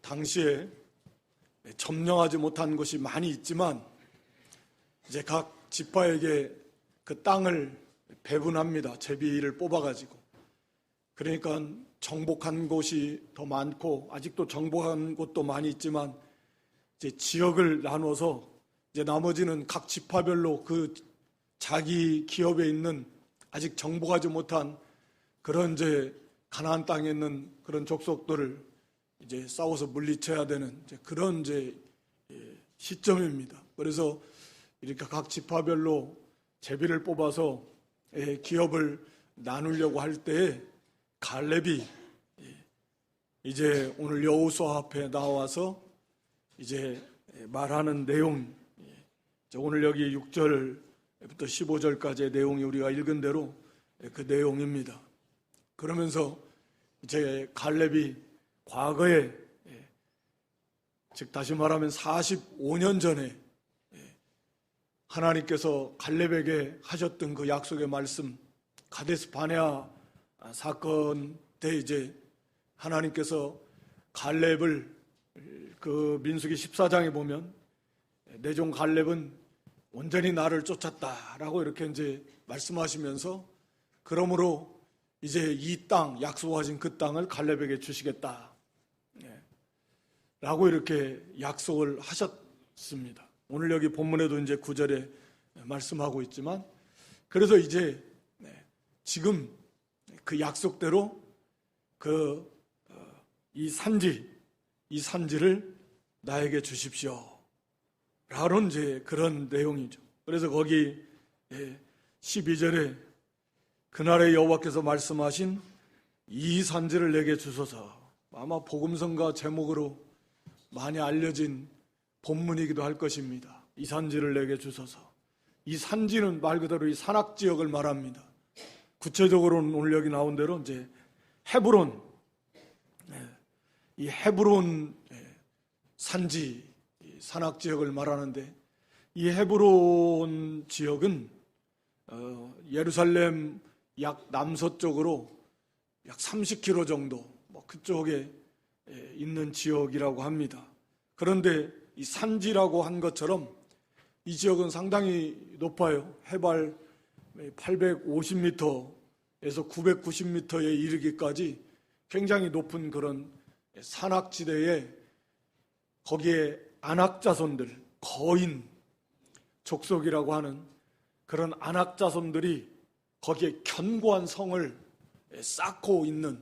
당시에 점령하지 못한 곳이 많이 있지만 이제 각 지파에게 그 땅을 배분합니다. 제비를 뽑아가지고. 그러니까 정복한 곳이 더 많고 아직도 정복한 곳도 많이 있지만 이제 지역을 나눠서 이제 나머지는 각 지파별로 그 자기 기업에 있는 아직 정복하지 못한 그런 이제 가나안 땅에 있는 그런 족속들을 이제 싸워서 물리쳐야 되는 이제 그런 이제 시점입니다. 그래서 이렇게 각 지파별로 제비를 뽑아서 기업을 나누려고 할 때에 갈렙이 이제 오늘 여호수아 앞에 나와서 이제 말하는 내용, 오늘 여기 6절부터 15절까지의 내용이 우리가 읽은 대로 그 내용입니다. 그러면서 이제 갈렙이 과거에, 즉 다시 말하면 45년 전에 하나님께서 갈렙에게 하셨던 그 약속의 말씀, 가데스 바네아 사건 때 이제 하나님께서 갈렙을 그 민수기 14장에 보면 내 종 갈렙은 온전히 나를 쫓았다라고 이렇게 이제 말씀하시면서 그러므로 이제 이 땅, 약속하신 그 땅을 갈렙에게 주시겠다 라고 이렇게 약속을 하셨습니다. 오늘 여기 본문에도 이제 9절에 말씀하고 있지만 그래서 이제 지금 그 약속대로 이 산지를 나에게 주십시오 라는 이제 그런 내용이죠. 그래서 거기 12절에 그날의 여호와께서 말씀하신 이 산지를 내게 주소서, 아마 복음성가 제목으로 많이 알려진 본문이기도 할 것입니다. 이 산지를 내게 주소서. 이 산지는 말 그대로 이 산악지역을 말합니다. 구체적으로는 오늘 여기 나온 대로 이제 헤브론, 이 헤브론 산지, 산악지역을 말하는데 이 헤브론 지역은 예루살렘 약 남서쪽으로 약 30km 정도 그쪽에 있는 지역이라고 합니다. 그런데 이 산지라고 한 것처럼 이 지역은 상당히 높아요. 해발 850m에서 990m에 이르기까지 굉장히 높은 그런 산악지대에 거기에 안악자손들, 거인 족속이라고 하는 그런 안악자손들이 거기에 견고한 성을 쌓고 있는,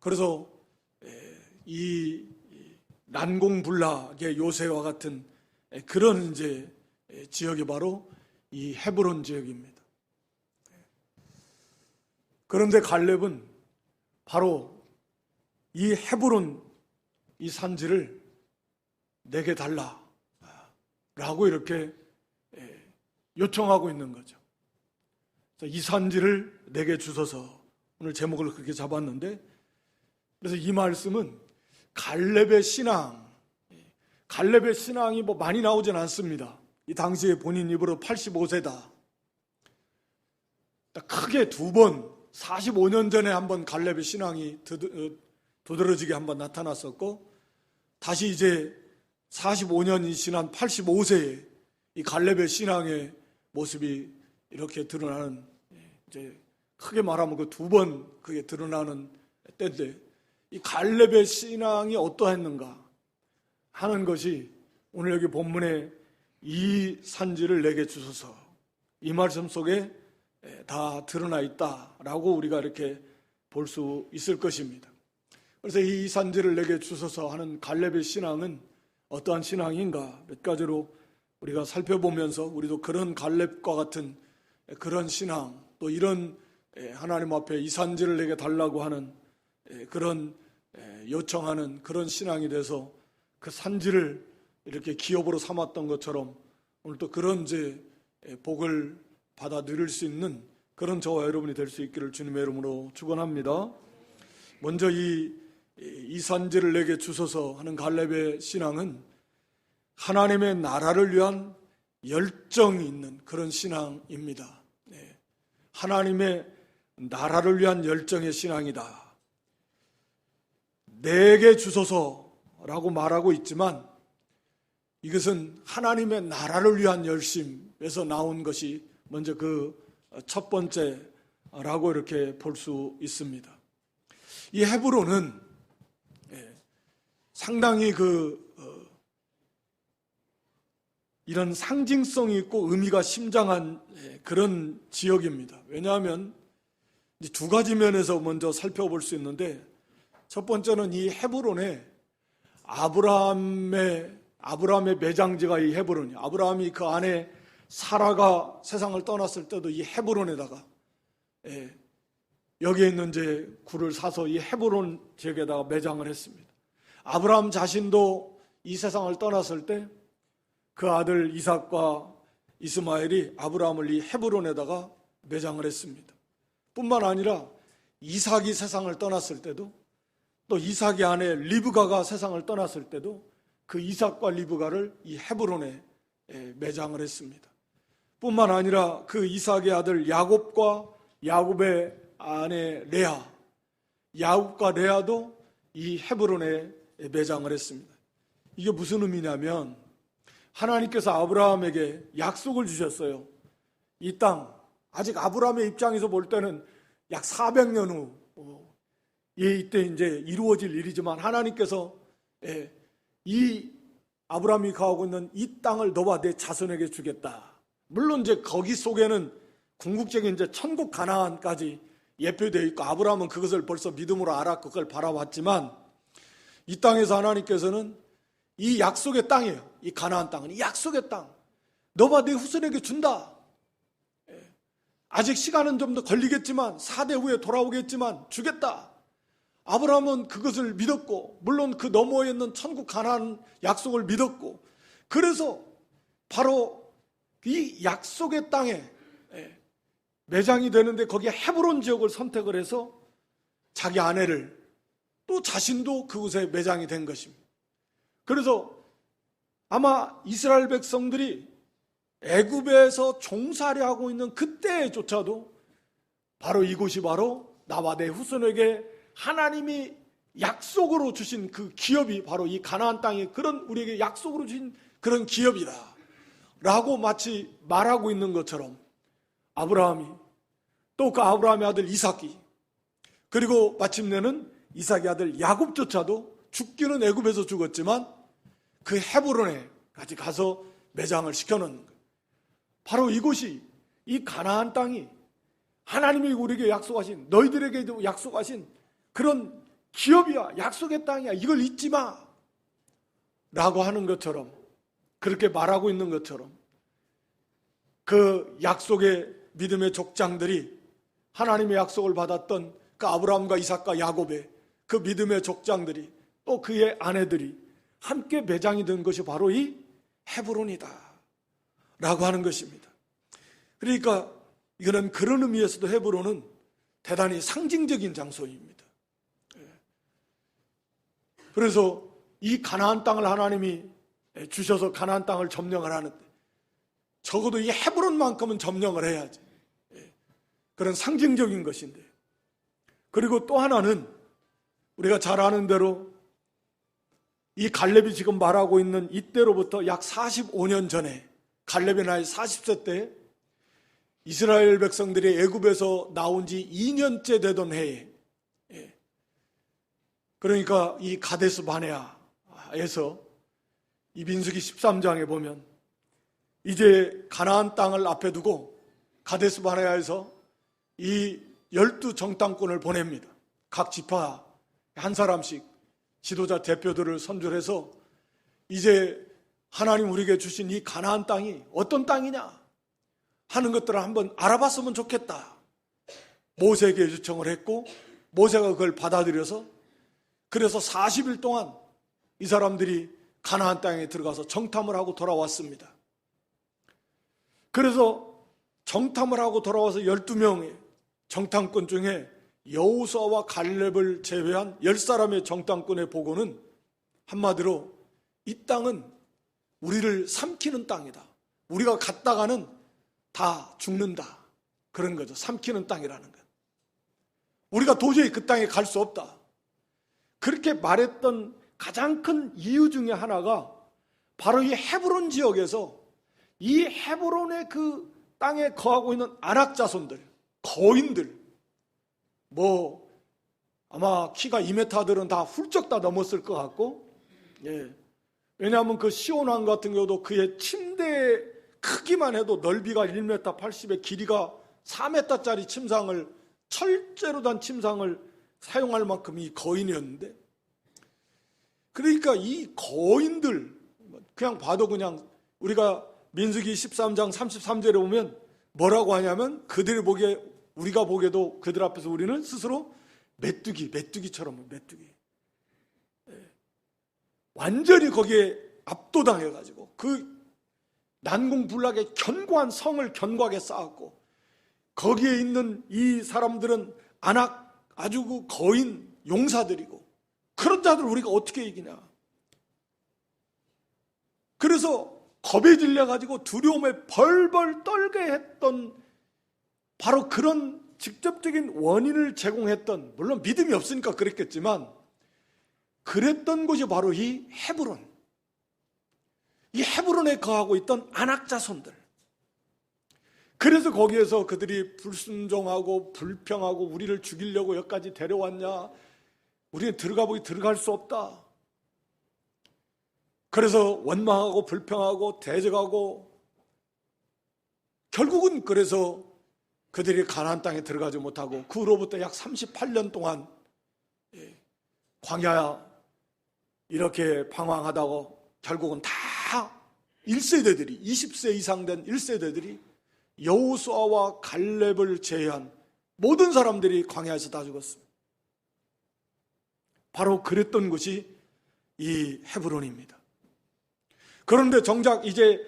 그래서 이 난공불락의 요새와 같은 그런 이제 지역이 바로 이 헤브론 지역입니다. 그런데 갈렙은 바로 이 헤브론 이 산지를 내게 달라라고 이렇게 요청하고 있는 거죠. 이 산지를 내게 주소서, 오늘 제목을 그렇게 잡았는데, 그래서 이 말씀은 갈렙의 신앙이 뭐 많이 나오진 않습니다. 이 당시에 본인 입으로 85세다. 크게 두 번, 45년 전에 한번 갈렙의 신앙이 두드러지게 한번 나타났었고, 다시 이제 45년이 지난 85세에 이 갈렙의 신앙의 모습이 이렇게 드러나는, 이제 크게 말하면 그 두 번 그게 드러나는 때인데, 이 갈렙의 신앙이 어떠했는가 하는 것이 오늘 여기 본문에 이 산지를 내게 주소서, 이 말씀 속에 다 드러나 있다라고 우리가 이렇게 볼 수 있을 것입니다. 그래서 이 산지를 내게 주소서 하는 갈렙의 신앙은 어떠한 신앙인가 몇 가지로 우리가 살펴보면서 우리도 그런 갈렙과 같은 그런 신앙, 또 이런 하나님 앞에 이 산지를 내게 달라고 하는 그런 요청하는 그런 신앙이 돼서 그 산지를 이렇게 기업으로 삼았던 것처럼 오늘 또 그런 이제 복을 받아 누릴 수 있는 그런 저와 여러분이 될 수 있기를 주님의 이름으로 축원합니다. 먼저 이 산지를 내게 주소서 하는 갈렙의 신앙은 하나님의 나라를 위한 열정이 있는 그런 신앙입니다. 하나님의 나라를 위한 열정의 신앙이다. 내게 주소서 라고 말하고 있지만 이것은 하나님의 나라를 위한 열심에서 나온 것이 먼저 그 첫 번째라고 이렇게 볼 수 있습니다. 이 헤브론은 상당히 이런 상징성이 있고 의미가 심장한 그런 지역입니다. 왜냐하면 두 가지 면에서 먼저 살펴볼 수 있는데, 첫 번째는 이 헤브론에 아브라함의 매장지가 이 헤브론이에요. 아브라함이 그 안에 사라가 세상을 떠났을 때도 이 헤브론에다가 여기에 있는 이제 굴을 사서 이 헤브론 지역에다가 매장을 했습니다. 아브라함 자신도 이 세상을 떠났을 때 그 아들 이삭과 이스마엘이 아브라함을 이 헤브론에다가 매장을 했습니다. 뿐만 아니라 이삭이 세상을 떠났을 때도, 또 이삭의 아내 리브가가 세상을 떠났을 때도 그 이삭과 리브가를 이 헤브론에 매장을 했습니다. 뿐만 아니라 그 이삭의 아들 야곱과 야곱의 아내 레아, 야곱과 레아도 이 헤브론에 매장을 했습니다. 이게 무슨 의미냐면 하나님께서 아브라함에게 약속을 주셨어요. 이 땅, 아직 아브라함의 입장에서 볼 때는 약 400년 후 이때 이제 이루어질 일이지만 하나님께서 이 아브라함이 가고 있는 이 땅을 너와 내 자손에게 주겠다. 물론 이제 거기 속에는 궁극적인 이제 천국 가나안까지 예표되어 있고 아브라함은 그것을 벌써 믿음으로 알았고 그걸 바라봤지만, 이 땅에서 하나님께서는 이 약속의 땅이에요. 이 가나안 땅은 이 약속의 땅, 너와 내 후손에게 준다. 아직 시간은 좀 더 걸리겠지만 4대 후에 돌아오겠지만 주겠다. 아브라함은 그것을 믿었고, 물론 그 너머에 있는 천국 가나안 약속을 믿었고, 그래서 바로 이 약속의 땅에 매장이 되는데 거기에 헤브론 지역을 선택을 해서 자기 아내를, 또 자신도 그곳에 매장이 된 것입니다. 그래서 아마 이스라엘 백성들이 애굽에서 종살이 하고 있는 그때조차도 바로 이곳이 바로 나와 내 후손에게 하나님이 약속으로 주신 그 기업이 바로 이 가나안 땅에 그런 우리에게 약속으로 주신 그런 기업이다 라고 마치 말하고 있는 것처럼, 아브라함이, 또 그 아브라함의 아들 이삭이, 그리고 마침내는 이삭의 아들 야곱조차도 죽기는 애굽에서 죽었지만 그 헤브론에까지 가서 매장을 시켜놓는 거예요. 바로 이곳이, 이 가나안 땅이 하나님이 우리에게 약속하신, 너희들에게도 약속하신 그런 기업이야, 약속의 땅이야, 이걸 잊지 마 라고 하는 것처럼, 그렇게 말하고 있는 것처럼 그 약속의 믿음의 족장들이, 하나님의 약속을 받았던 그 아브라함과 이삭과 야곱의 그 믿음의 족장들이, 또 그의 아내들이 함께 매장이 된 것이 바로 이 헤브론이다 라고 하는 것입니다. 그러니까 이거는 그런 의미에서도 헤브론은 대단히 상징적인 장소입니다. 그래서 이 가나안 땅을 하나님이 주셔서 가나안 땅을 점령을 하는데 적어도 이 헤브론만큼은 점령을 해야지. 그런 상징적인 것인데, 그리고 또 하나는 우리가 잘 아는 대로 이 갈렙이 지금 말하고 있는 이때로부터 약 45년 전에, 갈렙의 나이 40세 때 이스라엘 백성들이 애굽에서 나온 지 2년째 되던 해에, 그러니까 이 가데스 바네아에서 이 민수기 13장에 보면 이제 가나안 땅을 앞에 두고 가데스 바네아에서 이 12정탐꾼을 보냅니다. 각 지파 한 사람씩 지도자 대표들을 선출해서 이제 하나님 우리에게 주신 이 가나안 땅이 어떤 땅이냐 하는 것들을 한번 알아봤으면 좋겠다. 모세에게 요청을 했고, 모세가 그걸 받아들여서, 그래서 40일 동안 이 사람들이 가나안 땅에 들어가서 정탐을 하고 돌아왔습니다. 그래서 정탐을 하고 돌아와서 12명의 정탐꾼 중에 여호수아와 갈렙을 제외한 10사람의 정탐꾼의 보고는 한마디로 이 땅은 우리를 삼키는 땅이다. 우리가 갔다가는 다 죽는다. 그런 거죠. 삼키는 땅이라는 것. 우리가 도저히 그 땅에 갈 수 없다. 그렇게 말했던 가장 큰 이유 중에 하나가 바로 이 헤브론 지역에서 이 헤브론의 그 땅에 거하고 있는 아낙 자손들, 거인들, 아마 키가 2m들은 다 훌쩍 다 넘었을 것 같고, 왜냐하면 그 시온 왕 같은 경우도 그의 침대 크기만 해도 넓이가 1m 80에 길이가 4m짜리 침상을, 철제로 단 침상을 사용할 만큼 이 거인이었는데, 그러니까 이 거인들 그냥 봐도 그냥 우리가 민수기 13장 33절에 보면 뭐라고 하냐면, 그들이 보기에, 우리가 보기에도 그들 앞에서 우리는 스스로 메뚜기처럼 메뚜기. 완전히 거기에 압도당해가지고 그 난공불락의 견고한 성을 견고하게 쌓았고, 거기에 있는 이 사람들은 아낙 아주 그 거인 용사들이고, 그런 자들을 우리가 어떻게 이기냐. 그래서 겁에 질려가지고 두려움에 벌벌 떨게 했던 바로 그런 직접적인 원인을 제공했던, 물론 믿음이 없으니까 그랬겠지만, 그랬던 곳이 바로 이 헤브론. 이 헤브론에 거하고 있던 아낙 자손들. 그래서 거기에서 그들이 불순종하고 불평하고 우리를 죽이려고 여기까지 데려왔냐, 우리는 들어갈 수 없다. 그래서 원망하고 불평하고 대적하고, 결국은 그래서 그들이 가나안 땅에 들어가지 못하고 그 후로부터 약 38년 동안 광야 이렇게 방황하다고 결국은 다 1세대들이, 20세 이상 된 1세대들이 여호수아와 갈렙을 제외한 모든 사람들이 광야에서 다 죽었습니다. 바로 그랬던 곳이 이 헤브론입니다. 그런데 정작 이제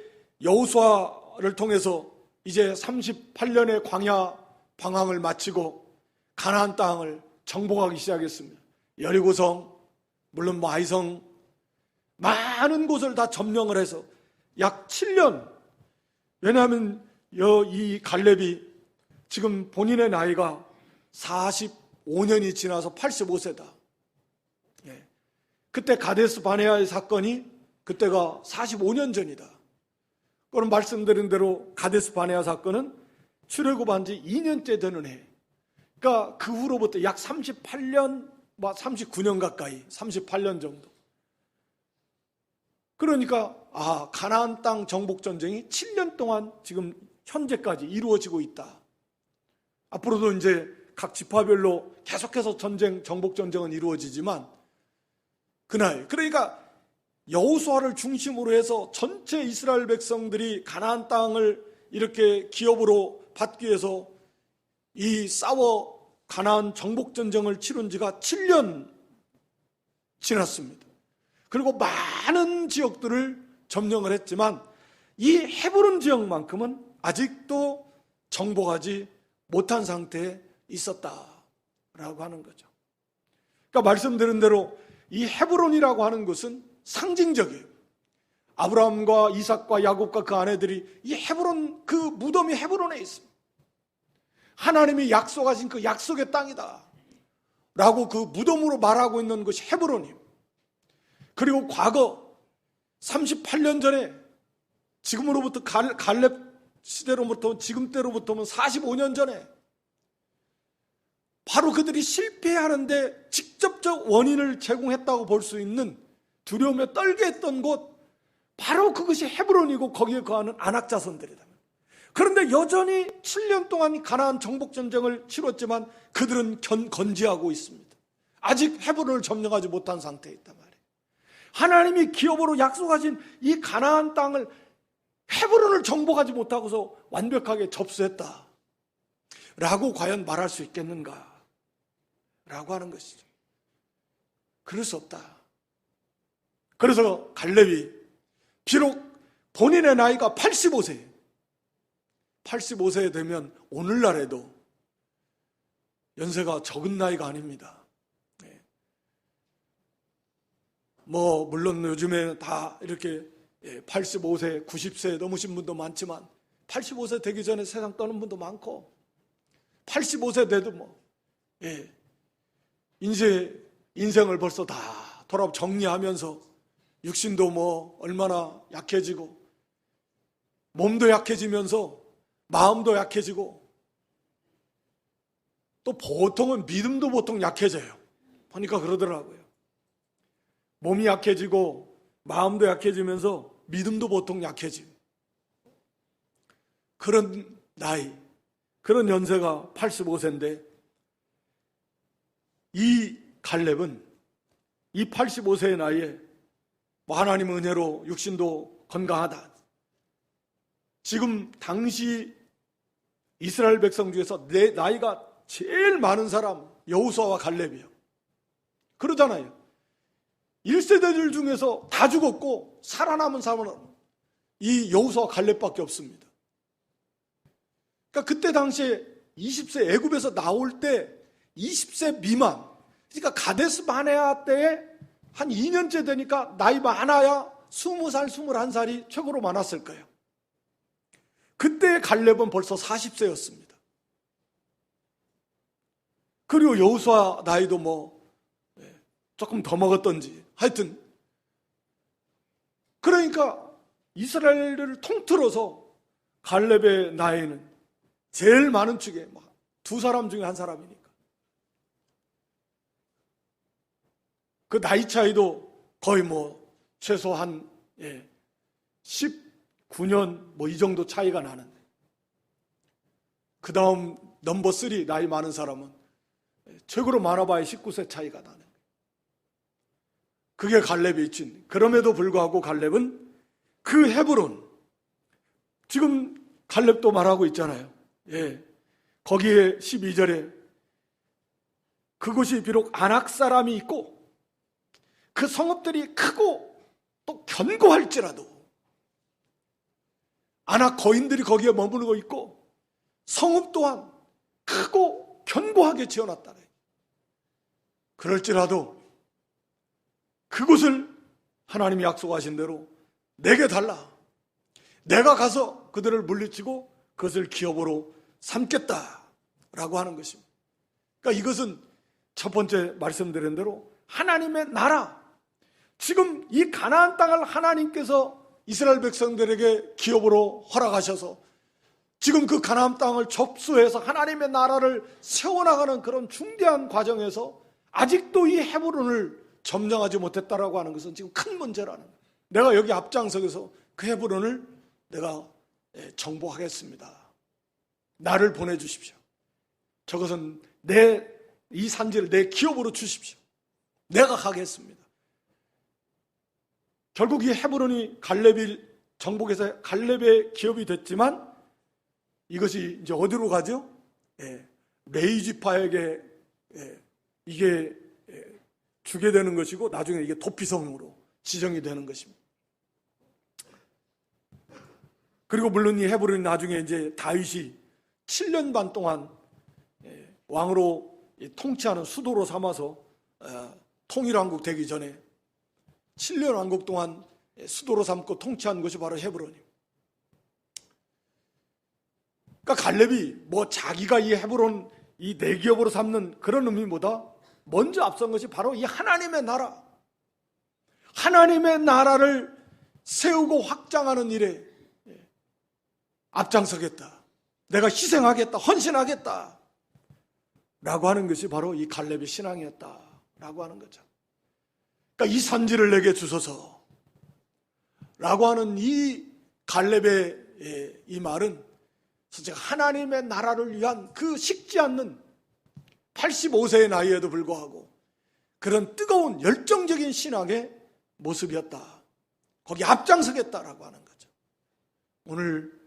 여호수아를 통해서 이제 38년의 광야 방황을 마치고 가나안 땅을 정복하기 시작했습니다. 여리고성, 물론 아이성, 많은 곳을 다 점령을 해서 약 7년, 왜냐하면 이 갈렙이 지금 본인의 나이가 45년이 지나서 85세다. 그때 가데스 바네아의 사건이 그때가 45년 전이다. 그럼 말씀드린 대로 가데스 바네아 사건은 출애굽한 지 2년째 되는 해. 그러니까 그 후로부터 약 38년, 39년 가까이, 38년 정도. 그러니까 가나안 땅 정복 전쟁이 7년 동안 지금 현재까지 이루어지고 있다. 앞으로도 이제 각 지파별로 계속해서 정복 전쟁은 이루어지지만, 그날, 그러니까 여호수아를 중심으로 해서 전체 이스라엘 백성들이 가나안 땅을 이렇게 기업으로 받기 위해서 이 싸워 가나안 정복 전쟁을 치른 지가 7년 지났습니다. 그리고 많은 지역들을 점령을 했지만 이 헤브론 지역만큼은 아직도 정복하지 못한 상태에 있었다라고 하는 거죠. 그러니까 말씀드린 대로 이 헤브론이라고 하는 것은 상징적이에요. 아브라함과 이삭과 야곱과 그 아내들이 이 헤브론, 그 무덤이 헤브론에 있습니다. 하나님이 약속하신 그 약속의 땅이다 라고 그 무덤으로 말하고 있는 것이 헤브론이에요. 그리고 과거 38년 전에, 지금으로부터 갈렙 시대로부터 지금 때로부터는 45년 전에 바로 그들이 실패하는데 직접적 원인을 제공했다고 볼 수 있는, 두려움에 떨게 했던 곳, 바로 그것이 헤브론이고 거기에 거하는 아낙 자손들이다. 그런데 여전히 7년 동안 가나안 정복 전쟁을 치렀지만 그들은 건재하고 있습니다. 아직 헤브론을 점령하지 못한 상태에 있단 말이에요. 하나님이 기업으로 약속하신 이 가나안 땅을, 헤브론을 정복하지 못하고서 완벽하게 접수했다 라고 과연 말할 수 있겠는가 라고 하는 것이죠. 그럴 수 없다. 그래서 갈렙이 비록 본인의 나이가 85세 되면 오늘날에도 연세가 적은 나이가 아닙니다. 물론 요즘에 다 이렇게 85세, 90세 넘으신 분도 많지만 85세 되기 전에 세상 떠는 분도 많고, 85세 돼도 인생을 벌써 다 돌아 정리하면서 육신도 뭐 얼마나 약해지고 몸도 약해지면서 마음도 약해지고 또 보통은 믿음도 보통 약해져요. 보니까 그러더라고요. 몸이 약해지고 마음도 약해지면서 믿음도 보통 약해지고 그런 나이, 그런 연세가 85세인데 이 갈렙은 이 85세의 나이에 하나님의 은혜로 육신도 건강하다. 지금 당시 이스라엘 백성 중에서 내 나이가 제일 많은 사람 여호수아와 갈렙이에요. 그러잖아요. 1세대들 중에서 다 죽었고 살아남은 사람은 이 여호수아와 갈렙밖에 없습니다. 그러니까 그때 당시에 20세 애굽에서 나올 때 20세 미만, 그러니까 가데스 바네아 때에 한 2년째 되니까 나이 많아야 20살, 21살이 최고로 많았을 거예요. 그때 갈렙은 벌써 40세였습니다. 그리고 여호수아 나이도 뭐 조금 더 먹었던지 하여튼 그러니까 이스라엘을 통틀어서 갈렙의 나이는 제일 많은 축에 두 사람 중에 한 사람이니까 그 나이 차이도 거의 뭐 최소 한 19년 뭐 이 정도 차이가 나는데 그 다음 넘버 3 나이 많은 사람은 최고로 많아봐야 19세 차이가 나는 거예요. 그게 갈렙의 이친. 그럼에도 불구하고 갈렙은 그 헤브론, 지금 갈렙도 말하고 있잖아요. 거기에 12절에 그곳이 비록 아낙 사람이 있고 그 성읍들이 크고 또 견고할지라도 아낙 거인들이 거기에 머무르고 있고 성읍 또한 크고 견고하게 지어놨다. 그럴지라도 그곳을 하나님이 약속하신 대로 내게 달라. 내가 가서 그들을 물리치고 그것을 기업으로 삼겠다라고 하는 것입니다. 그러니까 이것은 첫 번째 말씀드린 대로 하나님의 나라, 지금 이 가나안 땅을 하나님께서 이스라엘 백성들에게 기업으로 허락하셔서 지금 그 가나안 땅을 접수해서 하나님의 나라를 세워나가는 그런 중대한 과정에서 아직도 이 헤브론을 점령하지 못했다라고 하는 것은 지금 큰 문제라는 거예요. 내가 여기 앞장서서 그 헤브론을 내가 정복하겠습니다. 나를 보내주십시오. 저것은 이 산지를 내 기업으로 주십시오. 내가 가겠습니다. 결국 이 헤브론이 갈렙이 정복해서 갈렙의 기업이 됐지만 이것이 이제 어디로 가죠? 레이지파에게 이게 주게 되는 것이고 나중에 이게 도피성으로 지정이 되는 것입니다. 그리고 물론 이 헤브론이 나중에 이제 다윗이 7년 반 동안 왕으로 통치하는 수도로 삼아서 통일왕국 되기 전에 7년 왕국 동안 수도로 삼고 통치한 것이 바로 헤브론입니다. 그러니까 갈렙이 뭐 자기가 이 헤브론 이 내기업으로 삼는 그런 의미보다 먼저 앞선 것이 바로 이 하나님의 나라, 하나님의 나라를 세우고 확장하는 일에 앞장서겠다, 내가 희생하겠다, 헌신하겠다 라고 하는 것이 바로 이 갈렙의 신앙이었다 라고 하는 거죠. 그러니까 이 산지를 내게 주소서 라고 하는 이 갈렙의 이 말은 진짜 하나님의 나라를 위한 그 식지 않는 85세의 나이에도 불구하고 그런 뜨거운 열정적인 신앙의 모습이었다. 거기 앞장서겠다라고 하는 거죠. 오늘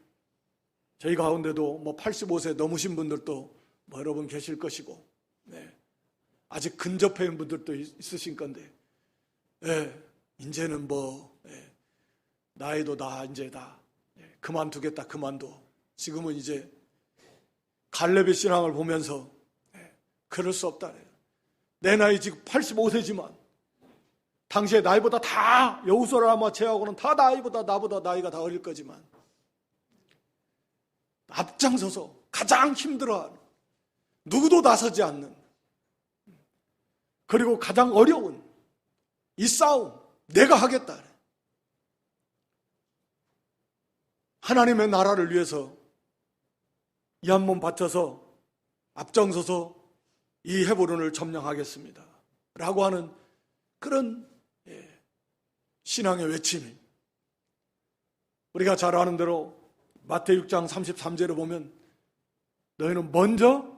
저희 가운데도 뭐 85세 넘으신 분들도 뭐 여러분 계실 것이고, 아직 근접해 있는 분들도 있으신 건데, 이제는 뭐 나이도 이제 다 그만두겠다, 그만둬. 지금은 이제 갈렙의 신앙을 보면서 그럴 수 없다. 내 나이 지금 85세지만 당시에 나이보다 다 여호수아를 아마 제하고는 다 나보다 나이가 다 어릴 거지만 앞장서서 가장 힘들어하는, 누구도 나서지 않는, 그리고 가장 어려운 이 싸움 내가 하겠다. 하나님의 나라를 위해서 이 한 몸 바쳐서 앞장서서 이 헤브론을 점령하겠습니다 라고 하는 그런 신앙의 외침이, 우리가 잘 아는 대로 마태복음 6장 33절에 보면 너희는 먼저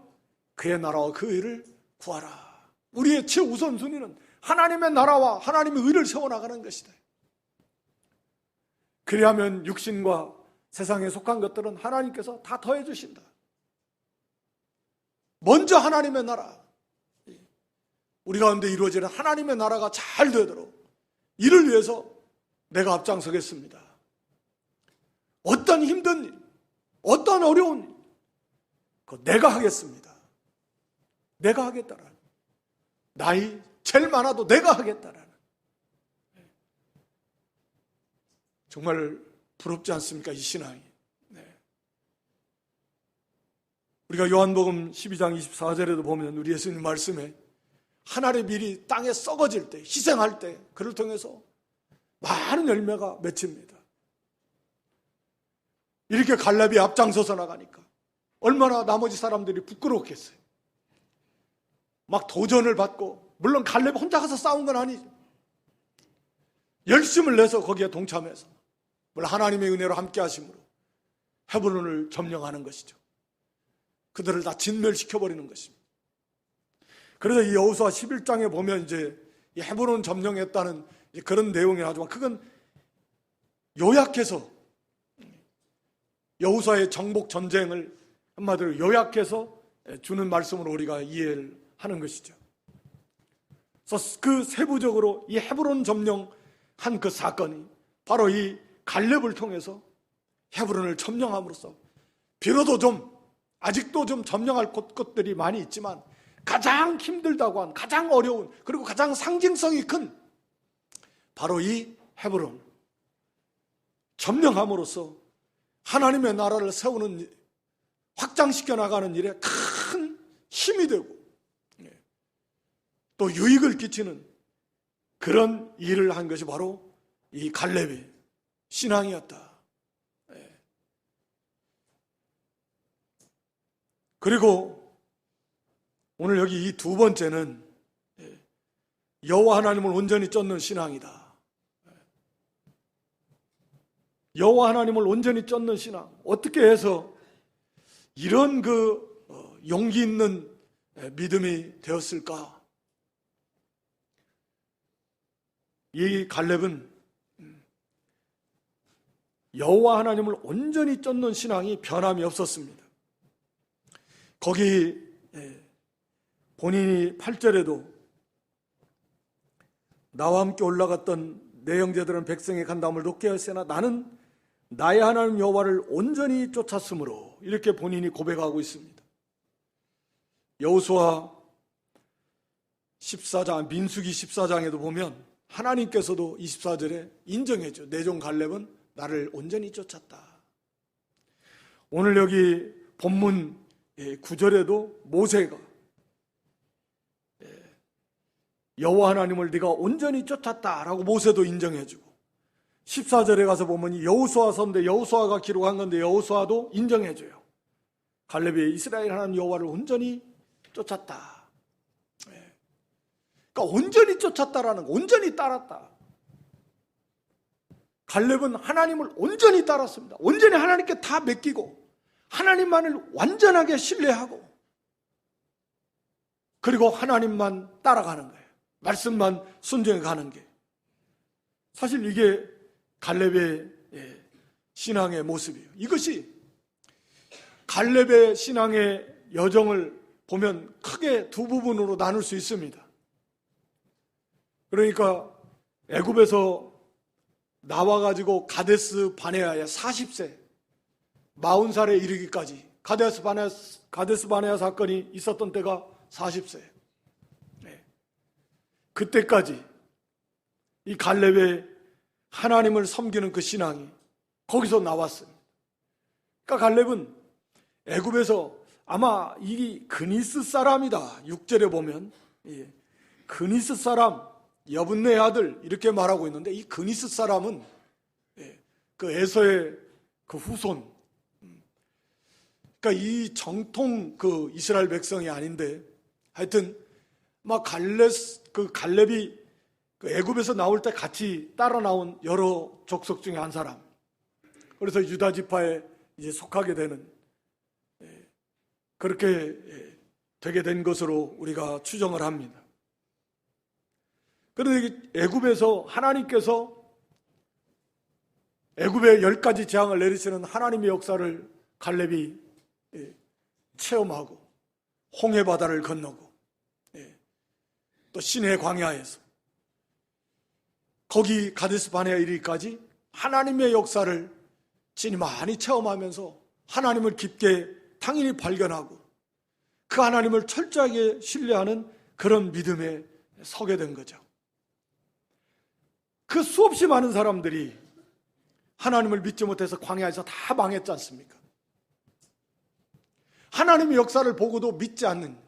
그의 나라와 그 의를 구하라. 우리의 최우선순위는 하나님의 나라와 하나님의 의를 세워나가는 것이다. 그리하면 육신과 세상에 속한 것들은 하나님께서 다 더해 주신다. 먼저 하나님의 나라, 우리 가운데 이루어지는 하나님의 나라가 잘 되도록 이를 위해서 내가 앞장서겠습니다. 어떤 힘든 일, 어떤 어려운 일, 그거 내가 하겠습니다. 내가 하겠다라는, 나이 제일 많아도 내가 하겠다라는, 정말 부럽지 않습니까? 이 신앙이. 우리가 요한복음 12장 24절에도 보면 우리 예수님 말씀에 하나의 밀이 땅에 썩어질 때, 희생할 때 그를 통해서 많은 열매가 맺힙니다. 이렇게 갈렙이 앞장서서 나가니까 얼마나 나머지 사람들이 부끄러웠겠어요. 막 도전을 받고, 물론 갈렙이 혼자 가서 싸운 건 아니죠. 열심을 내서 거기에 동참해서, 물론 하나님의 은혜로 함께 하심으로 헤브론을 점령하는 것이죠. 그들을 다 진멸시켜버리는 것입니다. 그래서 이 여호수아 11장에 보면 이제 이 헤브론 점령했다는 그런 내용이 나오지만, 그건 요약해서 여호수아의 정복 전쟁을 한마디로 요약해서 주는 말씀으로 우리가 이해를 하는 것이죠. 그래서 그 세부적으로 이 헤브론 점령한 그 사건이 바로 이 갈렙을 통해서 헤브론을 점령함으로써, 비로소 아직도 점령할 것들이 많이 있지만 가장 힘들다고 한, 가장 어려운, 그리고 가장 상징성이 큰 바로 이 헤브론 점령함으로써 하나님의 나라를 세우는, 확장시켜 나가는 일에 큰 힘이 되고 또 유익을 끼치는 그런 일을 한 것이 바로 이 갈렙의 신앙이었다. 그리고 오늘 여기 이 두 번째는 여호와 하나님을 온전히 쫓는 신앙이다. 여호와 하나님을 온전히 쫓는 신앙, 어떻게 해서 이런 용기 있는 믿음이 되었을까? 이 갈렙은 여호와 하나님을 온전히 쫓는 신앙이 변함이 없었습니다. 거기 본인이 8절에도 나와 함께 올라갔던 내 형제들은 백성의 간담을 높게 하였으나 나는 나의 하나님 여호와를 온전히 쫓았으므로, 이렇게 본인이 고백하고 있습니다. 여호수아 14장, 민수기 14장에도 보면 하나님께서도 24절에 인정해줘. 내 종 갈렙은 나를 온전히 쫓았다. 오늘 여기 본문 9절에도 모세가 여호와 하나님을 네가 온전히 쫓았다라고 모세도 인정해주고, 14절에 가서 보면 여호수아서인데 여호수아가 기록한 건데 여호수아도 인정해줘요. 갈렙이 이스라엘 하나님 여호와를 온전히 쫓았다. 그러니까 온전히 쫓았다라는 거, 온전히 따랐다. 갈렙은 하나님을 온전히 따랐습니다. 온전히 하나님께 다 맡기고 하나님만을 완전하게 신뢰하고, 그리고 하나님만 따라가는 거예요. 말씀만 순종해 가는 게, 사실 이게 갈렙의 신앙의 모습이에요. 이것이 갈렙의 신앙의 여정을 보면 크게 두 부분으로 나눌 수 있습니다. 그러니까 애굽에서 나와가지고 가데스 바네아에 40세 40살에 이르기까지, 가데스 바네아 사건이 있었던 때가 40세. 그때까지 이 갈렙의 하나님을 섬기는 그 신앙이 거기서 나왔습니다. 그러니까 갈렙은 애굽에서 아마 이 그니스 사람이다. 6절에 보면 그니스 사람, 여분네 아들 이렇게 말하고 있는데, 이 그니스 사람은 그 에서의 그 후손, 그러니까 이 정통 그 이스라엘 백성이 아닌데, 하여튼 막 갈렙이 그 애굽에서 나올 때 같이 따라 나온 여러 족속 중에 한 사람. 그래서 유다 지파에 이제 속하게 되는, 그렇게 되게 된 것으로 우리가 추정을 합니다. 그런데 애굽에서 하나님께서 애굽에 10가지 재앙을 내리시는 하나님의 역사를 갈렙이 체험하고, 홍해 바다를 건너고, 또 시내 광야에서 거기 가데스 바네아 이르기까지 하나님의 역사를 진이 많이 체험하면서 하나님을 깊게 당연히 발견하고 그 하나님을 철저하게 신뢰하는 그런 믿음에 서게 된 거죠. 그 수없이 많은 사람들이 하나님을 믿지 못해서 광야에서 다 망했지 않습니까? 하나님의 역사를 보고도 믿지 않는,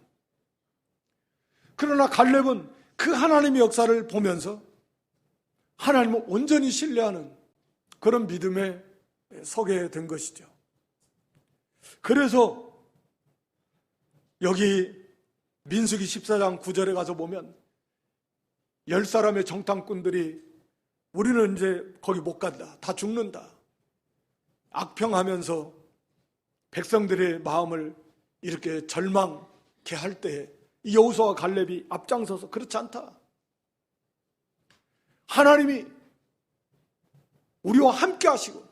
그러나 갈렙은 그 하나님의 역사를 보면서 하나님을 온전히 신뢰하는 그런 믿음에 서게 된 것이죠. 그래서 여기 민수기 14장 9절에 가서 보면 10사람의 정탐꾼들이 우리는 이제 거기 못 간다, 다 죽는다, 악평하면서 백성들의 마음을 이렇게 절망케 할 때 이 여호수아와 갈렙이 앞장서서 그렇지 않다, 하나님이 우리와 함께 하시고,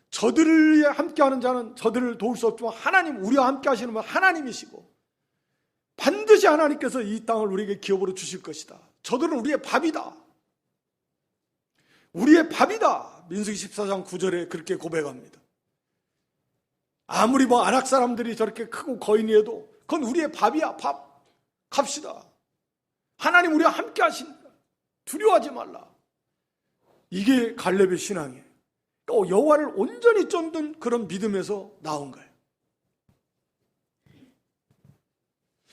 저들이 함께하는 자는 저들을 도울 수 없지만 하나님, 우리와 함께 하시는 분 하나님이시고 반드시 하나님께서 이 땅을 우리에게 기업으로 주실 것이다, 저들은 우리의 밥이다, 우리의 밥이다. 민수기 14장 9절에 그렇게 고백합니다. 아무리 안악 사람들이 저렇게 크고 거인이어도 그건 우리의 밥이야. 밥 갑시다, 하나님 우리와 함께 하신다, 두려워하지 말라. 이게 갈렙의 신앙이에요. 여호와를 온전히 쫓는 그런 믿음에서 나온 거예요.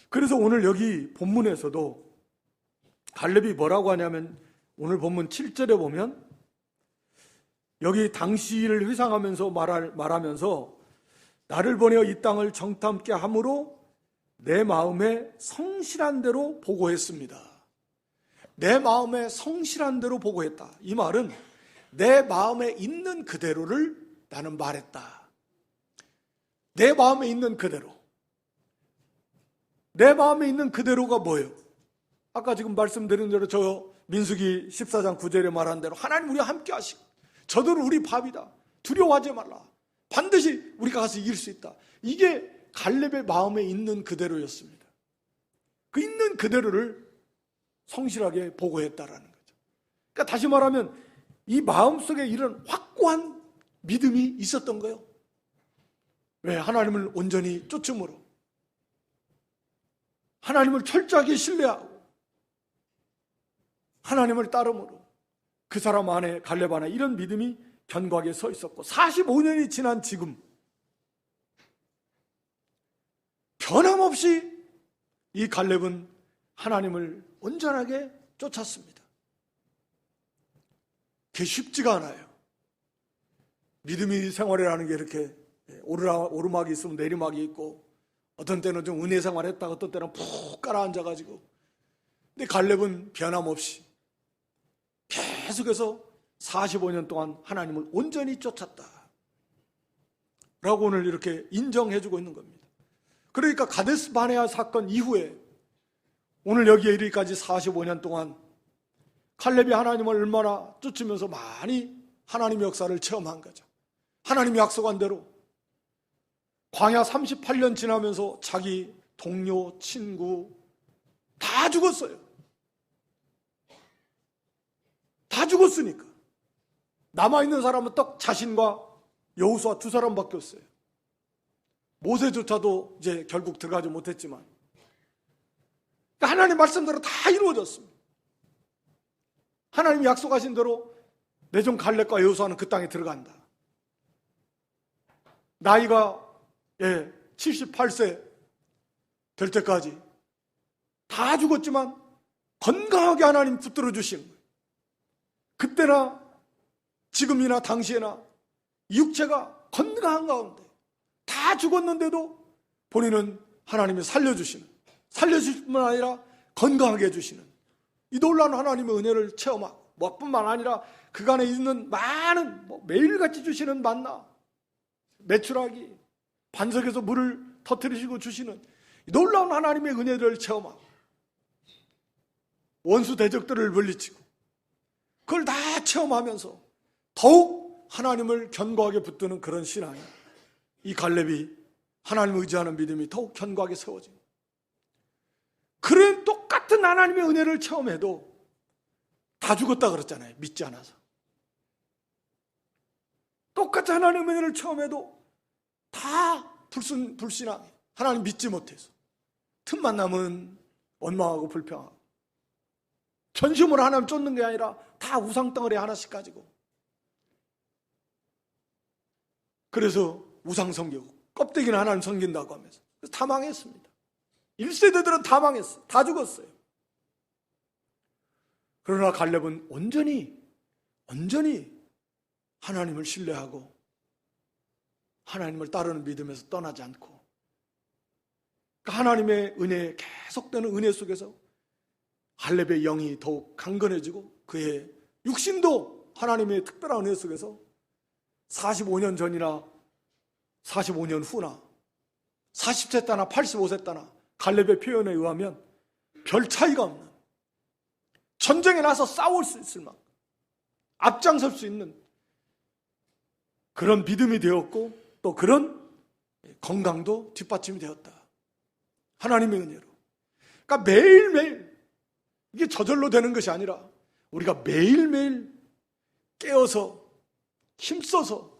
그래서 오늘 여기 본문에서도 갈렙이 뭐라고 하냐면, 오늘 본문 7절에 보면 여기 당시를 회상하면서 말하면서 나를 보내어 이 땅을 정탐케 함으로 내 마음에 성실한 대로 보고했습니다. 내 마음에 성실한 대로 보고했다. 이 말은 내 마음에 있는 그대로를 나는 말했다. 내 마음에 있는 그대로. 내 마음에 있는 그대로가 뭐예요? 아까 지금 말씀드린 대로 저 민수기 14장 9절에 말한 대로 하나님 우리와 함께 하시고 저들은 우리 밥이다, 두려워하지 말라, 반드시 우리가 가서 이길 수 있다. 이게 갈렙의 마음에 있는 그대로였습니다. 그 있는 그대로를 성실하게 보고했다라는 거죠. 그러니까 다시 말하면 이 마음속에 이런 확고한 믿음이 있었던 거예요. 왜? 하나님을 온전히 쫓음으로, 하나님을 철저하게 신뢰하고 하나님을 따름으로 그 사람 안에, 갈렙 안에 이런 믿음이 견고하게 서 있었고, 45년이 지난 지금 변함없이 이 갈렙은 하나님을 온전하게 쫓았습니다. 그게 쉽지가 않아요. 믿음이 생활이라는 게 이렇게 오르막이 있으면 내리막이 있고, 어떤 때는 좀 은혜 생활했다가 어떤 때는 푹 깔아앉아가지고, 근데 갈렙은 변함없이 계속해서 45년 동안 하나님을 온전히 쫓았다 라고 오늘 이렇게 인정해주고 있는 겁니다. 그러니까 가데스 바네아 사건 이후에 오늘 여기에 이르기까지 45년 동안 갈렙이 하나님을 얼마나 쫓으면서 많이 하나님의 역사를 체험한 거죠. 하나님이 약속한 대로 광야 38년 지나면서 자기 동료, 친구 다 죽었어요. 다 죽었으니까 남아있는 사람은 딱 자신과 여호수아 두 사람밖에 없어요. 모세조차도 이제 결국 들어가지 못했지만, 그러니까 하나님 말씀대로 다 이루어졌습니다. 하나님이 약속하신 대로 내 종 갈렙과 여호수아는 그 땅에 들어간다. 나이가 78세 될 때까지 다 죽었지만 건강하게 하나님 붙들어 주시는 거예요. 그때나 지금이나 당시에나 육체가 건강한 가운데 다 죽었는데도 본인은 하나님이 살려주시는, 살려주실 뿐만 아니라 건강하게 해주시는 이 놀라운 하나님의 은혜를 체험하고, 뿐만 아니라 그간에 있는 많은 매일같이 주시는 만나, 메추라기, 반석에서 물을 터뜨리시고 주시는 놀라운 하나님의 은혜를 체험하고, 원수 대적들을 물리치고 그걸 다 체험하면서 더욱 하나님을 견고하게 붙드는 그런 신앙이, 이 갈렙이 하나님을 의지하는 믿음이 더욱 견고하게 세워집니다. 그런 똑같은 하나님의 은혜를 체험해도 다 죽었다 그랬잖아요. 믿지 않아서. 똑같이 하나님의 은혜를 체험해도 다 불신앙해. 하나님 믿지 못해서 틈만 나면 원망하고 불평하고, 전심으로 하나님 쫓는 게 아니라 다 우상덩어리 하나씩 가지고, 그래서 우상 섬기고 껍데기는 하나님 섬긴다고 하면서 다 망했습니다. 1세대들은 다 망했어요. 다 죽었어요. 그러나 갈렙은 온전히 하나님을 신뢰하고 하나님을 따르는 믿음에서 떠나지 않고, 하나님의 은혜, 계속되는 은혜 속에서 갈렙의 영이 더욱 강건해지고 그의 육신도 하나님의 특별한 은혜 속에서 45년 전이나 45년 후나 40세 때나 85세 때나 갈렙의 표현에 의하면 별 차이가 없는, 전쟁에 나서 싸울 수 있을 만큼 앞장설 수 있는 그런 믿음이 되었고, 또 그런 건강도 뒷받침이 되었다. 하나님의 은혜로. 그러니까 매일매일, 이게 저절로 되는 것이 아니라 우리가 매일매일 깨어서 힘써서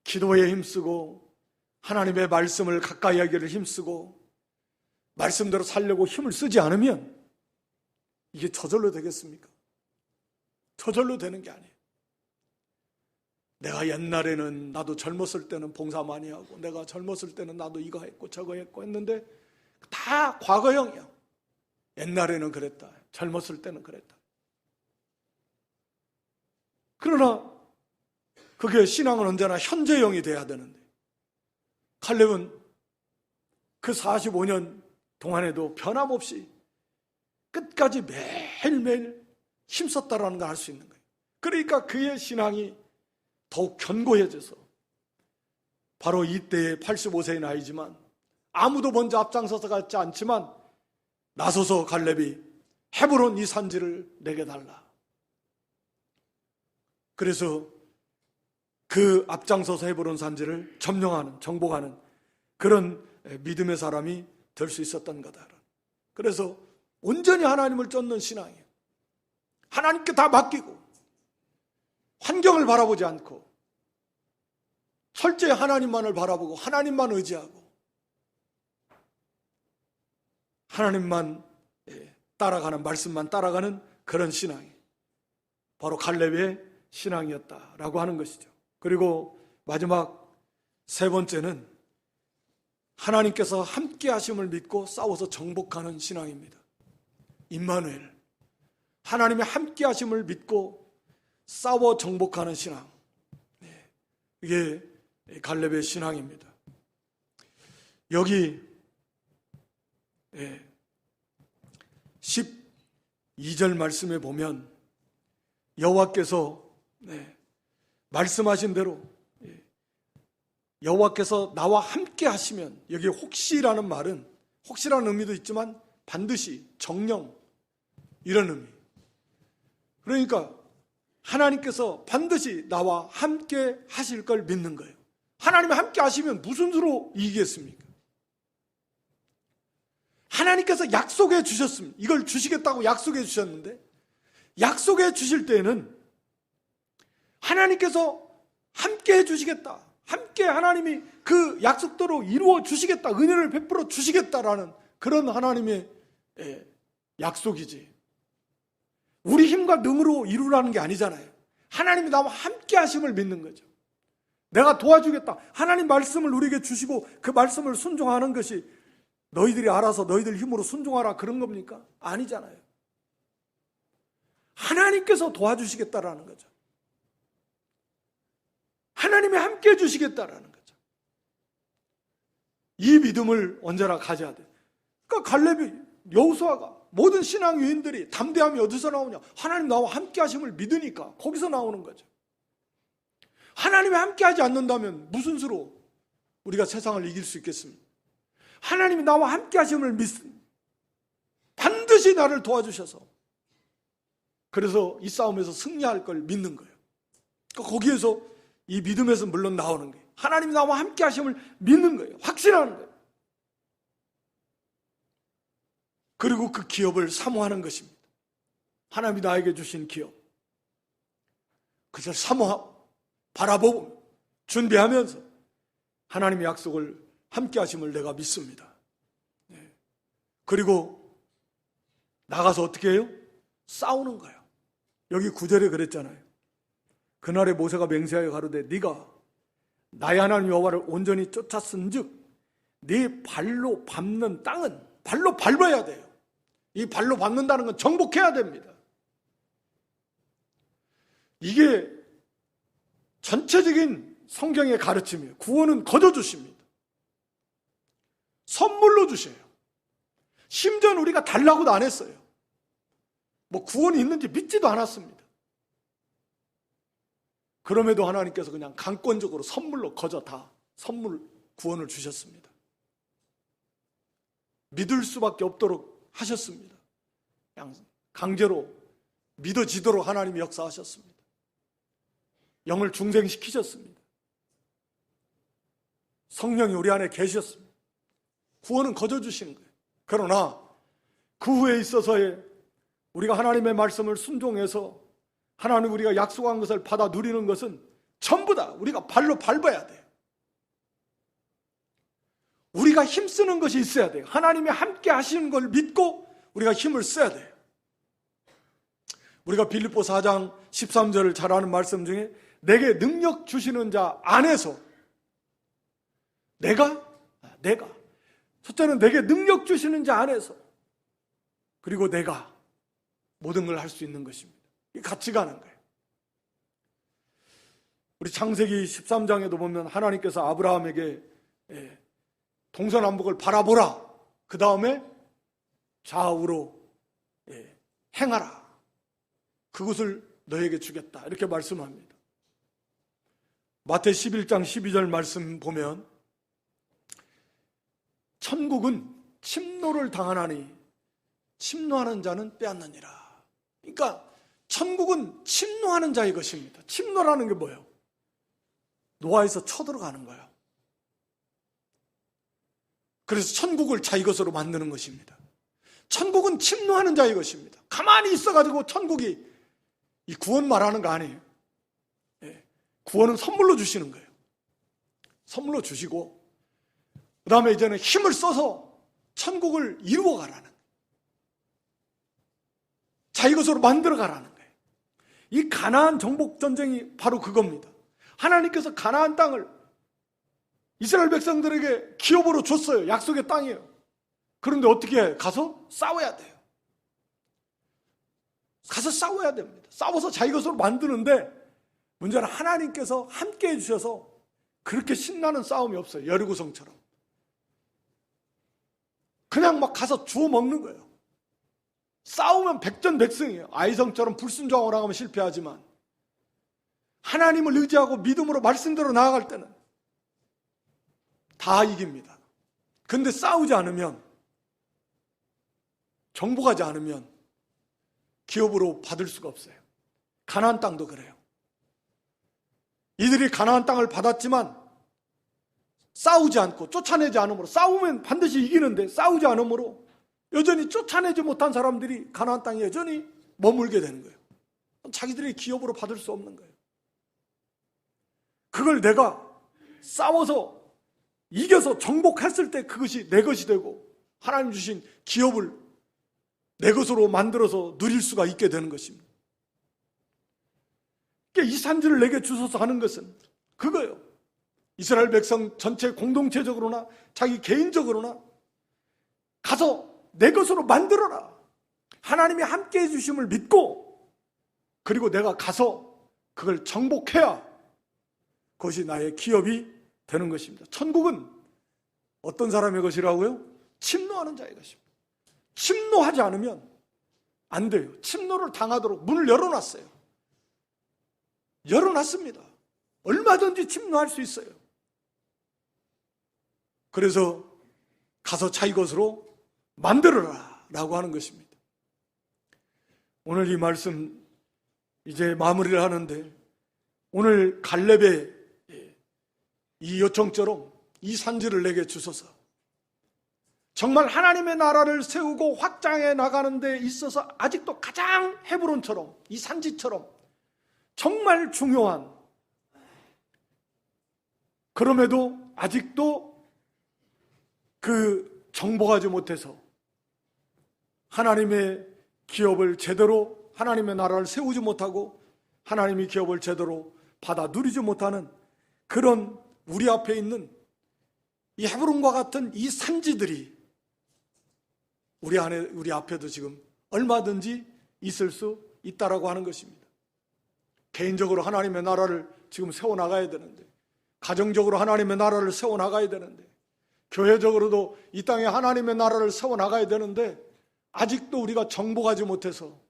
기도에 힘쓰고 하나님의 말씀을 가까이 하기를 힘쓰고 말씀대로 살려고 힘을 쓰지 않으면 이게 저절로 되겠습니까? 저절로 되는 게 아니에요. 내가 옛날에는, 나도 젊었을 때는 봉사 많이 하고, 내가 젊었을 때는 나도 이거 했고 저거 했고 했는데 다 과거형이야. 옛날에는 그랬다, 젊었을 때는 그랬다. 그러나 그게 신앙은 언제나 현재형이 돼야 되는데, 갈렙은 그 45년 동안에도 변함없이 끝까지 매일매일 힘썼다라는 걸 알 수 있는 거예요. 그러니까 그의 신앙이 더욱 견고해져서 바로 이때의 85세의 나이지만, 아무도 먼저 앞장서서 갔지 않지만 나서서 갈렙이 헤브론 이 산지를 내게 달라. 그래서 그 앞장서서 헤브론 산지를 점령하는, 정복하는 그런 믿음의 사람이 될 수 있었던 거다. 그래서 온전히 하나님을 쫓는 신앙이에요. 하나님께 다 맡기고 환경을 바라보지 않고 철저히 하나님만을 바라보고 하나님만 의지하고 하나님만 따라가는, 말씀만 따라가는 그런 신앙이 바로 갈렙의 신앙이었다라고 하는 것이죠. 그리고 마지막 세 번째는 하나님께서 함께 하심을 믿고 싸워서 정복하는 신앙입니다. 임마누엘, 하나님의 함께 하심을 믿고 싸워 정복하는 신앙, 이게 갈렙의 신앙입니다. 여기 12절 말씀에 보면 여호와께서 말씀하신 대로 여호와께서 나와 함께 하시면, 여기 혹시라는 말은 혹시라는 의미도 있지만 반드시, 정령, 이런 의미. 그러니까 하나님께서 반드시 나와 함께 하실 걸 믿는 거예요. 하나님이 함께 하시면 무슨 수로 이기겠습니까? 하나님께서 약속해 주셨습니다. 이걸 주시겠다고 약속해 주셨는데, 약속해 주실 때에는 하나님께서 함께 해 주시겠다, 함께 하나님이 그 약속대로 이루어 주시겠다, 은혜를 베풀어 주시겠다라는 그런 하나님의 약속이지, 우리 힘과 능으로 이루라는 게 아니잖아요. 하나님이 나와 함께 하심을 믿는 거죠. 내가 도와주겠다, 하나님 말씀을 우리에게 주시고 그 말씀을 순종하는 것이 너희들이 알아서 너희들 힘으로 순종하라 그런 겁니까? 아니잖아요. 하나님께서 도와주시겠다라는 거죠. 하나님이 함께 해주시겠다라는 거죠. 이 믿음을 언제나 가져야 돼요. 그러니까 갈렙이, 여호수아가, 모든 신앙 유인들이 담대함이 어디서 나오냐? 하나님 나와 함께 하심을 믿으니까 거기서 나오는 거죠. 하나님이 함께 하지 않는다면 무슨 수로 우리가 세상을 이길 수 있겠습니까? 하나님이 나와 함께 하심을 믿습니다. 반드시 나를 도와주셔서, 그래서 이 싸움에서 승리할 걸 믿는 거예요. 그러니까 거기에서, 이 믿음에서 물론 나오는 거예요. 하나님이 나와 함께 하심을 믿는 거예요. 확신하는 거예요. 그리고 그 기업을 사모하는 것입니다. 하나님이 나에게 주신 기업, 그것을 사모하고 바라보고 준비하면서 하나님의 약속을 함께 하심을 내가 믿습니다. 그리고 나가서 어떻게 해요? 싸우는 거예요. 여기 9절에 그랬잖아요. 그날에 모세가 맹세하여 가로되 네가 나의 하나님 여호와를 온전히 쫓았은즉 네 발로 밟는 땅은 발로 밟아야 돼요. 이 발로 밟는다는 건 정복해야 됩니다. 이게 전체적인 성경의 가르침이에요. 구원은 거둬주십니다. 선물로 주셔요. 심지어는 우리가 달라고도 안 했어요. 뭐 구원이 있는지 믿지도 않았습니다. 그럼에도 하나님께서 그냥 강권적으로 선물로 거저 다 선물 구원을 주셨습니다. 믿을 수밖에 없도록 하셨습니다. 그냥 강제로 믿어지도록 하나님이 역사하셨습니다. 영을 중생시키셨습니다. 성령이 우리 안에 계셨습니다. 구원은 거저 주시는 거예요. 그러나 그 후에 있어서의 우리가 하나님의 말씀을 순종해서 하나님 우리가 약속한 것을 받아 누리는 것은 전부 다 우리가 발로 밟아야 돼요. 우리가 힘쓰는 것이 있어야 돼요. 하나님이 함께 하시는 걸 믿고 우리가 힘을 써야 돼요. 우리가 빌립보 4장 13절을 잘 아는 말씀 중에 내게 능력 주시는 자 안에서 내가 첫째는 내게 능력 주시는 자 안에서, 그리고 내가 모든 걸 할 수 있는 것입니다. 이 같이 가는 거예요. 우리 창세기 13장에도 보면 하나님께서 아브라함에게 동서남북을 바라보라, 그 다음에 좌우로 행하라, 그것을 너에게 주겠다, 이렇게 말씀합니다. 마태 11장 12절 말씀 보면 천국은 침노를 당하나니 침노하는 자는 빼앗느니라. 그러니까 천국은 침노하는 자의 것입니다. 침노라는 게 뭐예요? 노아에서 쳐들어가는 거예요. 그래서 천국을 자기 것으로 만드는 것입니다. 천국은 침노하는 자의 것입니다. 가만히 있어가지고 천국이, 이 구원 말하는 거 아니에요. 구원은 선물로 주시는 거예요. 선물로 주시고 그 다음에 이제는 힘을 써서 천국을 이루어 가라는 거예요. 자기 것으로 만들어 가라는 거예요. 이 가나안 정복 전쟁이 바로 그겁니다. 하나님께서 가나안 땅을 이스라엘 백성들에게 기업으로 줬어요. 약속의 땅이에요. 그런데 어떻게 해? 가서 싸워야 돼요. 가서 싸워야 됩니다. 싸워서 자기 것으로 만드는데 문제는 하나님께서 함께 해주셔서 그렇게 신나는 싸움이 없어요. 여리고성처럼. 그냥 막 가서 주워 먹는 거예요. 싸우면 백전백승이에요. 아이성처럼 불순종하고 나가면 실패하지만 하나님을 의지하고 믿음으로 말씀대로 나아갈 때는 다 이깁니다. 근데 싸우지 않으면, 정복하지 않으면 기업으로 받을 수가 없어요. 가나안 땅도 그래요. 이들이 가나안 땅을 받았지만 싸우지 않고 쫓아내지 않으므로, 싸우면 반드시 이기는데 싸우지 않으므로 여전히 쫓아내지 못한 사람들이 가나안 땅에 여전히 머물게 되는 거예요. 자기들이 기업으로 받을 수 없는 거예요. 그걸 내가 싸워서 이겨서 정복했을 때 그것이 내 것이 되고 하나님 주신 기업을 내 것으로 만들어서 누릴 수가 있게 되는 것입니다. 이 산지를 내게 주소서 하는 것은 그거예요. 이스라엘 백성 전체 공동체적으로나 자기 개인적으로나 가서 내 것으로 만들어라. 하나님이 함께 해주심을 믿고 그리고 내가 가서 그걸 정복해야 그것이 나의 기업이 되는 것입니다. 천국은 어떤 사람의 것이라고요? 침노하는 자의 것입니다. 침노하지 않으면 안 돼요. 침노를 당하도록 문을 열어놨어요. 열어놨습니다. 얼마든지 침노할 수 있어요. 그래서 가서 자기 것으로 만들어라 라고 하는 것입니다. 오늘 이 말씀 이제 마무리를 하는데, 오늘 갈렙의 이 요청처럼 이 산지를 내게 주소서. 정말 하나님의 나라를 세우고 확장해 나가는 데 있어서 아직도 가장 헤브론처럼, 이 산지처럼 정말 중요한, 그럼에도 아직도 그 정복하지 못해서 하나님의 기업을 제대로, 하나님의 나라를 세우지 못하고 하나님의 기업을 제대로 받아 누리지 못하는 그런 우리 앞에 있는 이 헤브론과 같은 이 산지들이 우리 앞에도 지금 얼마든지 있을 수 있다라고 하는 것입니다. 개인적으로 하나님의 나라를 지금 세워나가야 되는데, 가정적으로 하나님의 나라를 세워나가야 되는데, 교회적으로도 이 땅에 하나님의 나라를 세워나가야 되는데, 아직도 우리가 정복하지 못해서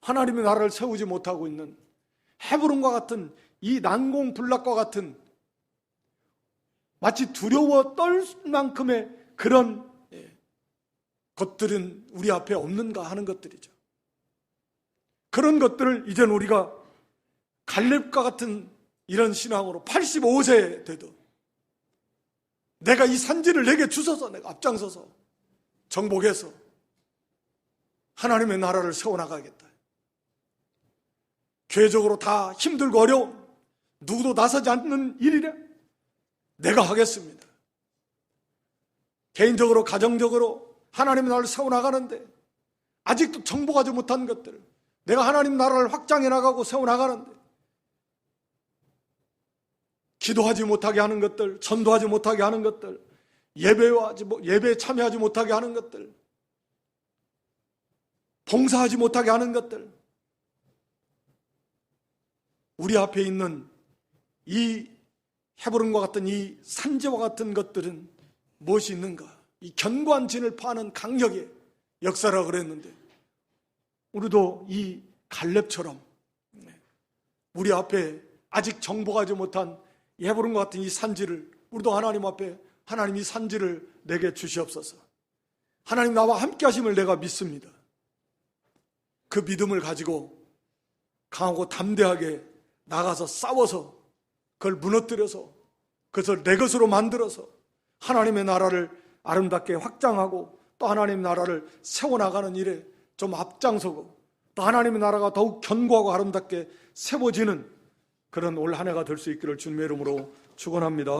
하나님의 나라를 세우지 못하고 있는 헤브론과 같은 이 난공불락과 같은, 마치 두려워 떨 만큼의 그런 것들은 우리 앞에 없는가 하는 것들이죠. 그런 것들을 이제는 우리가 갈렙과 같은 이런 신앙으로 85세 돼도 내가 이 산지를 내게 주소서, 내가 앞장서서 정복해서 하나님의 나라를 세워나가겠다. 교회적으로 다 힘들고 어려운, 누구도 나서지 않는 일이래 내가 하겠습니다. 개인적으로, 가정적으로 하나님의 나라를 세워나가는데 아직도 정복하지 못한 것들, 내가 하나님 나라를 확장해 나가고 세워나가는데 기도하지 못하게 하는 것들, 전도하지 못하게 하는 것들, 예배에 참여하지 못하게 하는 것들, 봉사하지 못하게 하는 것들, 우리 앞에 있는 이 헤브론과 같은 이 산지와 같은 것들은 무엇이 있는가? 이 견고한 진을 파는 강력의 역사라고 그랬는데, 우리도 이 갈렙처럼 우리 앞에 아직 정복하지 못한 이 헤브론과 같은 이 산지를, 우리도 하나님 앞에 하나님 이 산지를 내게 주시옵소서. 하나님 나와 함께 하심을 내가 믿습니다. 그 믿음을 가지고 강하고 담대하게 나가서 싸워서 그걸 무너뜨려서 그것을 내 것으로 만들어서 하나님의 나라를 아름답게 확장하고 또 하나님의 나라를 세워나가는 일에 좀 앞장서고 또 하나님의 나라가 더욱 견고하고 아름답게 세워지는 그런 올 한 해가 될 수 있기를 주님의 이름으로 축원합니다.